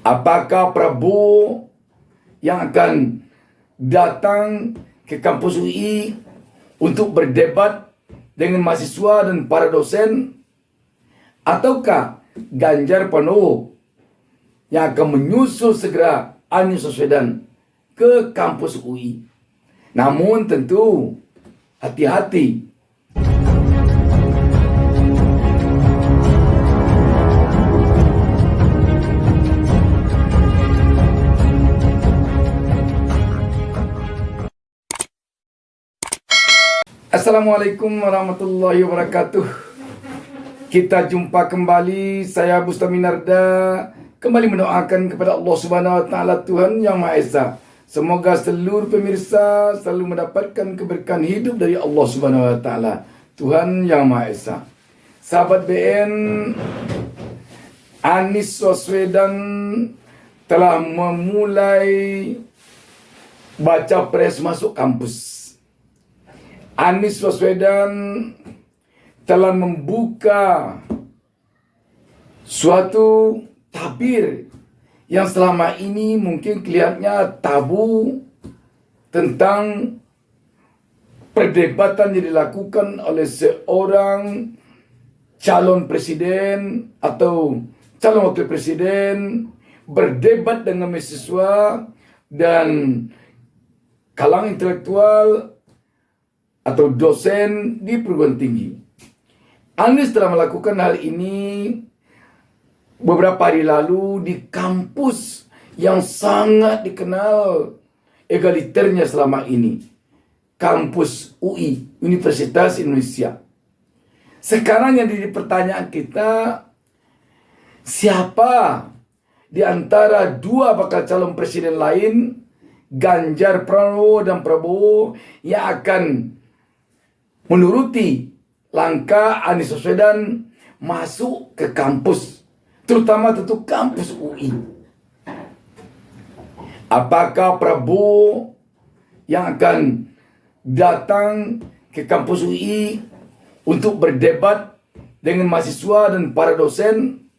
Apakah Prabowo yang akan datang ke kampus UI untuk berdebat dengan mahasiswa dan para dosen, ataukah Ganjar Pranowo yang akan menyusul segera Anies Baswedan ke kampus UI? Namun tentu hati-hati. Assalamualaikum warahmatullahi wabarakatuh. Kita jumpa kembali. Saya Bustami Narda kembali mendoakan kepada Allah Subhanahu wa taala, Tuhan Yang Maha Esa. Semoga seluruh pemirsa selalu mendapatkan keberkahan hidup dari Allah Subhanahu wa taala, Tuhan Yang Maha Esa. Sahabat BN, Anies Baswedan telah memulai baca pres masuk kampus. Anies Baswedan telah membuka suatu tabir yang selama ini mungkin kelihatannya tabu tentang perdebatan yang dilakukan oleh seorang calon presiden atau calon wakil presiden berdebat dengan mahasiswa dan kalangan intelektual atau dosen di perguruan tinggi. Anies telah melakukan hal ini beberapa hari lalu di kampus yang sangat dikenal egaliternya selama ini, kampus UI, Universitas Indonesia. Sekarang yang jadi pertanyaan kita, siapa di antara dua bakal calon presiden lain, Ganjar Pranowo dan Prabowo, yang akan menuruti langkah Anies Baswedan masuk ke kampus, terutama tentu kampus UI? Apakah Prabowo yang akan datang ke kampus UI untuk berdebat dengan mahasiswa dan para dosen,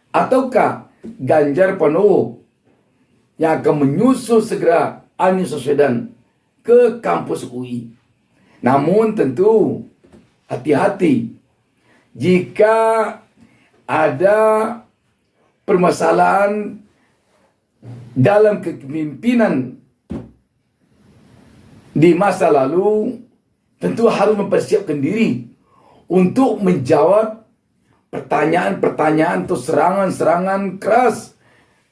ataukah Ganjar Pranowo yang akan menyusul segera Anies Baswedan ke kampus UI? Namun tentu hati-hati, jika ada permasalahan dalam kepemimpinan di masa lalu, tentu harus mempersiapkan diri untuk menjawab pertanyaan-pertanyaan atau serangan-serangan keras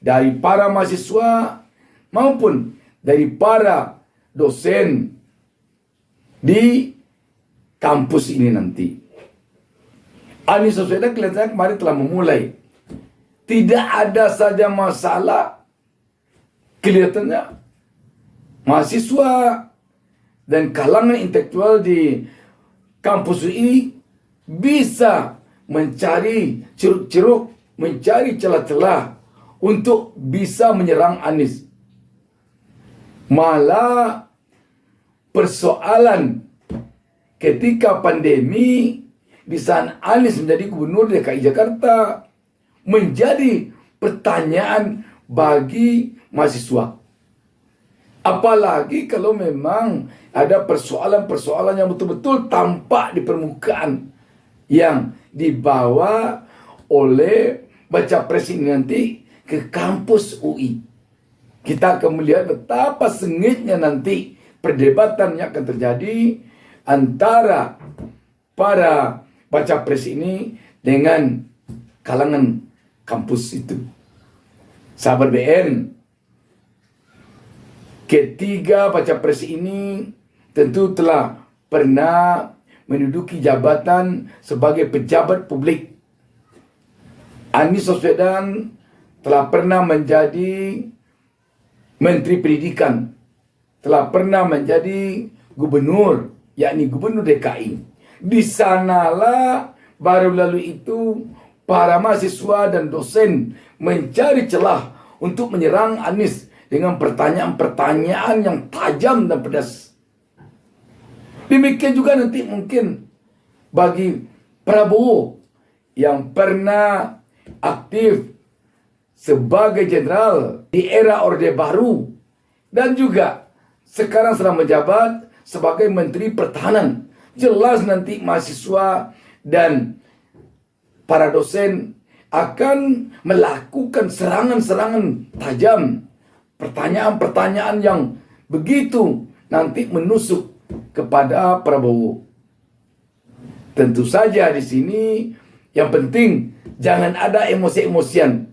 dari para mahasiswa maupun dari para dosen di kampus ini nanti. Anies Baswedan kelihatannya kemarin telah memulai. Tidak ada saja masalah, kelihatannya mahasiswa dan kalangan intelektual di kampus UI bisa mencari ceruk-ceruk, mencari celah-celah untuk bisa menyerang Anies. Malah persoalan ketika pandemi, di saat Anies menjadi gubernur DKI Jakarta, menjadi pertanyaan bagi mahasiswa. Apalagi kalau memang ada persoalan-persoalan yang betul-betul tampak di permukaan yang dibawa oleh baca pres ini nanti ke kampus UI. Kita akan melihat betapa sengitnya nanti perdebatan yang akan terjadi antara para baca pres ini dengan kalangan kampus itu. Sahabat BN, ketiga baca pres ini tentu telah pernah menduduki jabatan sebagai pejabat publik. Anies Baswedan telah pernah menjadi Menteri Pendidikan, telah pernah menjadi gubernur, yakni gubernur DKI. Di sanalah baru lalu itu para mahasiswa dan dosen mencari celah untuk menyerang Anies dengan pertanyaan-pertanyaan yang tajam dan pedas. Demikian juga nanti mungkin bagi Prabowo yang pernah aktif sebagai jenderal di era Orde Baru dan juga sekarang sedang menjabat sebagai Menteri Pertahanan. Jelas nanti mahasiswa dan para dosen akan melakukan serangan-serangan tajam, pertanyaan-pertanyaan yang begitu nanti menusuk kepada Prabowo. Tentu saja di sini yang penting jangan ada emosi-emosian.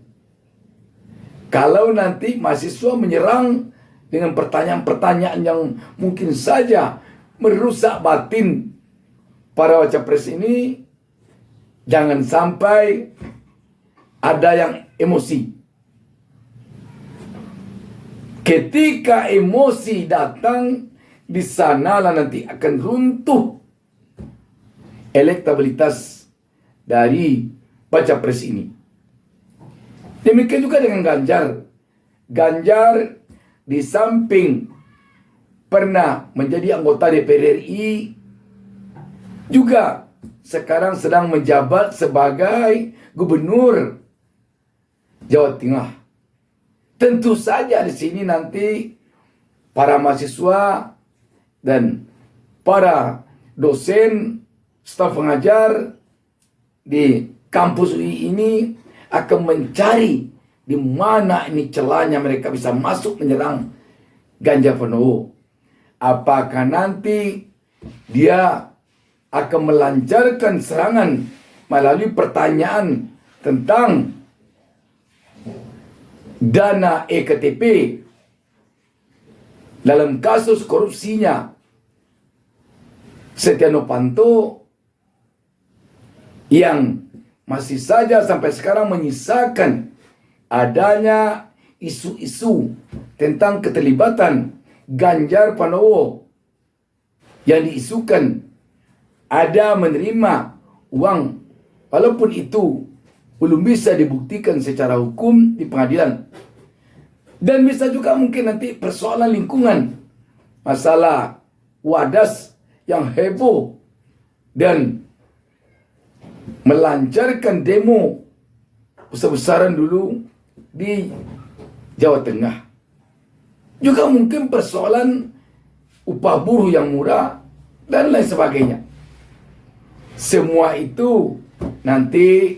Kalau nanti mahasiswa menyerang dengan pertanyaan-pertanyaan yang mungkin saja merusak batin para baca pres ini, jangan sampai ada yang emosi. Ketika emosi datang, di sanalah nanti akan runtuh elektabilitas dari baca pres ini. Demikian juga dengan Ganjar. Ganjar di samping pernah menjadi anggota DPR RI, juga sekarang sedang menjabat sebagai gubernur Jawa Tengah. Tentu saja di sini nanti para mahasiswa dan para dosen, staf pengajar di kampus UI ini akan mencari di mana ini celahnya mereka bisa masuk menyerang Ganjar Pranowo. Apakah nanti dia akan melancarkan serangan melalui pertanyaan tentang dana EKTP dalam kasus korupsinya Setia Novanto yang masih saja sampai sekarang menyisakan adanya isu-isu tentang keterlibatan Ganjar Pranowo yang diisukan ada menerima uang, walaupun itu belum bisa dibuktikan secara hukum di pengadilan. Dan bisa juga mungkin nanti persoalan lingkungan, masalah wadas yang heboh dan melancarkan demo besar-besaran dulu di Jawa Tengah. Juga mungkin persoalan upah buruh yang murah dan lain sebagainya. Semua itu nanti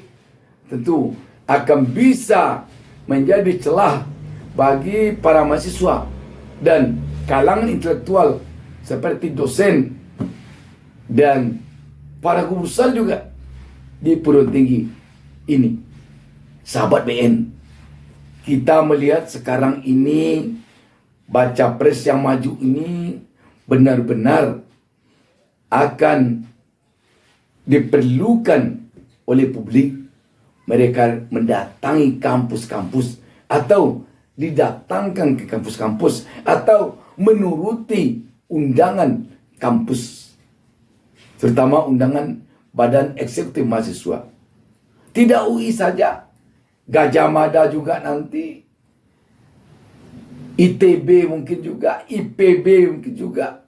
tentu akan bisa menjadi celah bagi para mahasiswa dan kalangan intelektual seperti dosen dan para guru besar juga di perguruan tinggi ini. Sahabat BN, kita melihat sekarang ini baca pres yang maju ini benar-benar akan diperlukan oleh publik. Mereka mendatangi kampus-kampus atau didatangkan ke kampus-kampus atau menuruti undangan kampus, terutama undangan Badan Eksekutif Mahasiswa. Tidak UI saja, Gajah Mada juga nanti, ITB mungkin juga, IPB mungkin juga,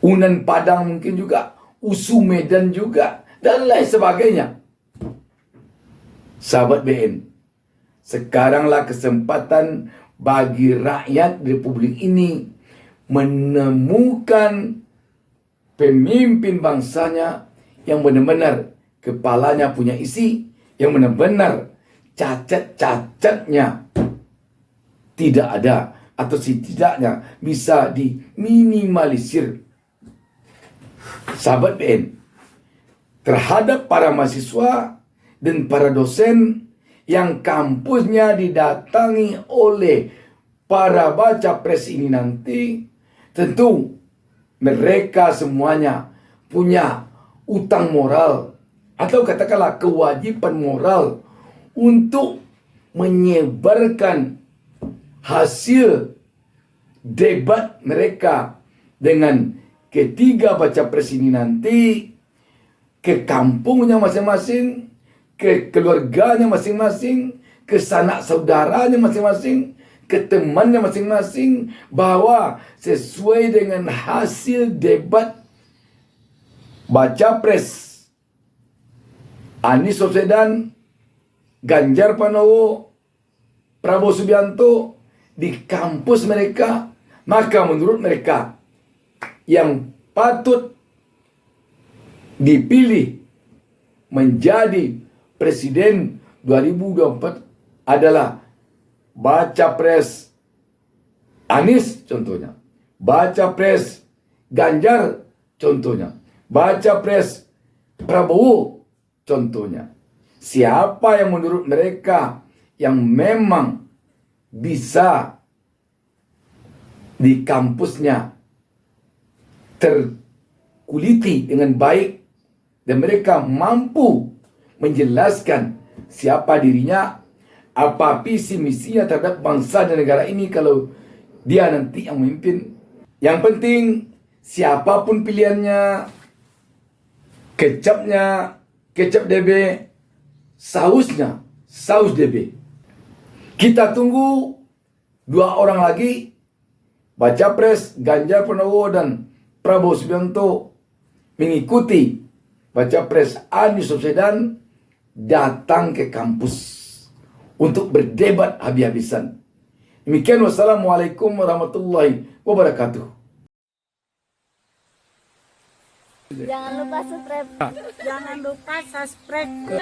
Unan Padang mungkin juga, USU Medan juga, dan lain sebagainya. Sahabat BN, sekaranglah kesempatan bagi rakyat Republik ini menemukan pemimpin bangsanya yang benar-benar kepalanya punya isi, yang benar-benar cacat-cacatnya tidak ada atau setidaknya bisa diminimalisir. Sahabat BN, terhadap para mahasiswa dan para dosen yang kampusnya didatangi oleh para baca pres ini nanti, tentu mereka semuanya punya utang moral atau katakanlah kewajiban moral untuk menyebarkan hasil debat mereka dengan ketiga baca pres ini nanti ke kampungnya masing-masing, ke keluarganya masing-masing, ke sanak saudaranya masing-masing, ke temannya masing-masing, bahwa sesuai dengan hasil debat baca pres Anies Baswedan Ganjar Pranowo, Prabowo Subianto di kampus mereka, maka menurut mereka yang patut dipilih menjadi presiden 2024 adalah baca pres Anies contohnya, baca pres Ganjar contohnya, baca pres Prabowo contohnya. Siapa yang menurut mereka yang memang bisa di kampusnya terkuliti dengan baik dan mereka mampu menjelaskan siapa dirinya, apa visi misinya terhadap bangsa dan negara ini kalau dia nanti yang memimpin. Yang penting siapapun pilihannya, kecapnya kecap DB, sausnya saus DB. Kita tunggu 2 orang lagi, baca pres Ganjar Pranowo dan Prabowo Subianto mengikuti baca pres Anies Baswedan datang ke kampus untuk berdebat habis-habisan. Demikian, wassalamualaikum warahmatullahi wabarakatuh. Jangan lupa subscribe.